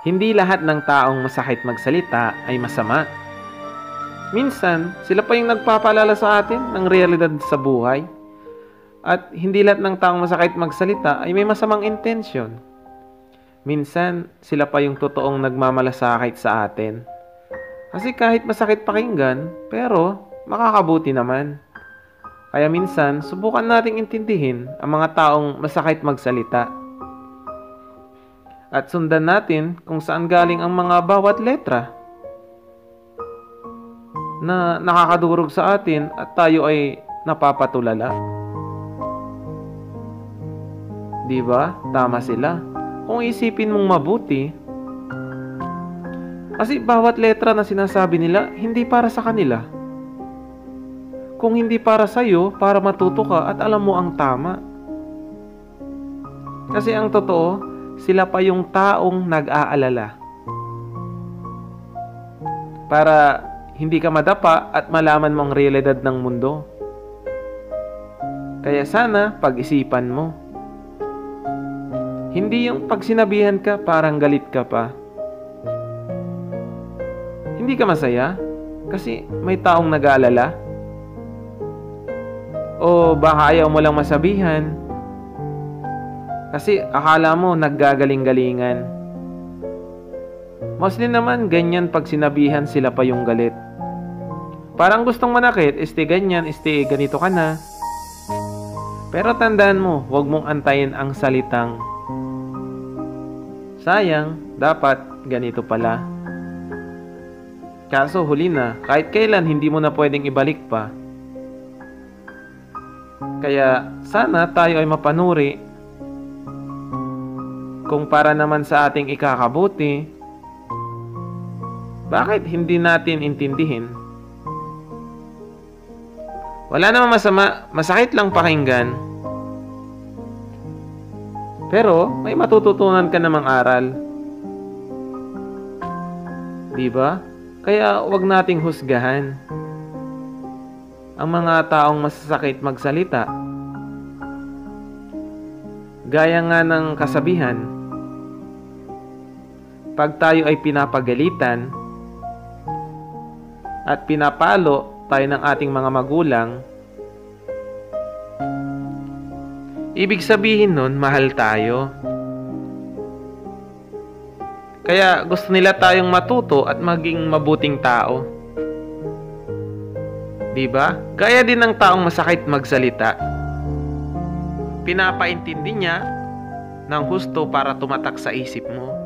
Hindi lahat ng taong masakit magsalita ay masama. Minsan, sila pa yung nagpapaalala sa atin ng realidad sa buhay. At hindi lahat ng taong masakit magsalita ay may masamang intensyon. Minsan, sila pa yung totoong nagmamalasakit sa atin. Kasi kahit masakit pakinggan, pero makakabuti naman. Kaya minsan, subukan nating intindihin ang mga taong masakit magsalita. At sundan natin kung saan galing ang mga bawat letra na nakakadurog sa atin at tayo ay napapatulala. Diba? Tama sila. Kung isipin mong mabuti, kasi bawat letra na sinasabi nila, hindi para sa kanila. Kung hindi para sa'yo, para matuto ka at alam mo ang tama. Kasi ang totoo, sila pa yung taong nag-aalala. Para hindi ka madapa at malaman mo ang realidad ng mundo. Kaya sana pag-isipan mo. Hindi yung pag sinabihan ka parang galit ka pa. Hindi ka masaya kasi may taong nag-aalala. O baka ayaw mo lang masabihan kasi akala mo naggagaling-galingan. Mostly naman ganyan pag sinabihan sila pa yung galit. Parang gustong manakit, ganyan, ganito ka na. Pero tandaan mo, huwag mong antayin ang salitang sayang, dapat ganito pala. Kaso huli na, kahit kailan hindi mo na pwedeng ibalik pa. Kaya sana tayo ay mapanuri. Kung para naman sa ating ikakabuti, bakit hindi natin intindihin? Wala namang masama, masakit lang pakinggan. Pero may matututunan ka namang aral. Diba? Kaya wag nating husgahan ang mga taong masasakit magsalita. Gaya nga ng kasabihan, pag tayo ay pinapagalitan at pinapalo tayo ng ating mga magulang, ibig sabihin nun, mahal tayo. Kaya gusto nila tayong matuto at maging mabuting tao. Diba? Gaya din ng taong masakit magsalita. Pinapaintindi niya ng husto para tumatak sa isip mo.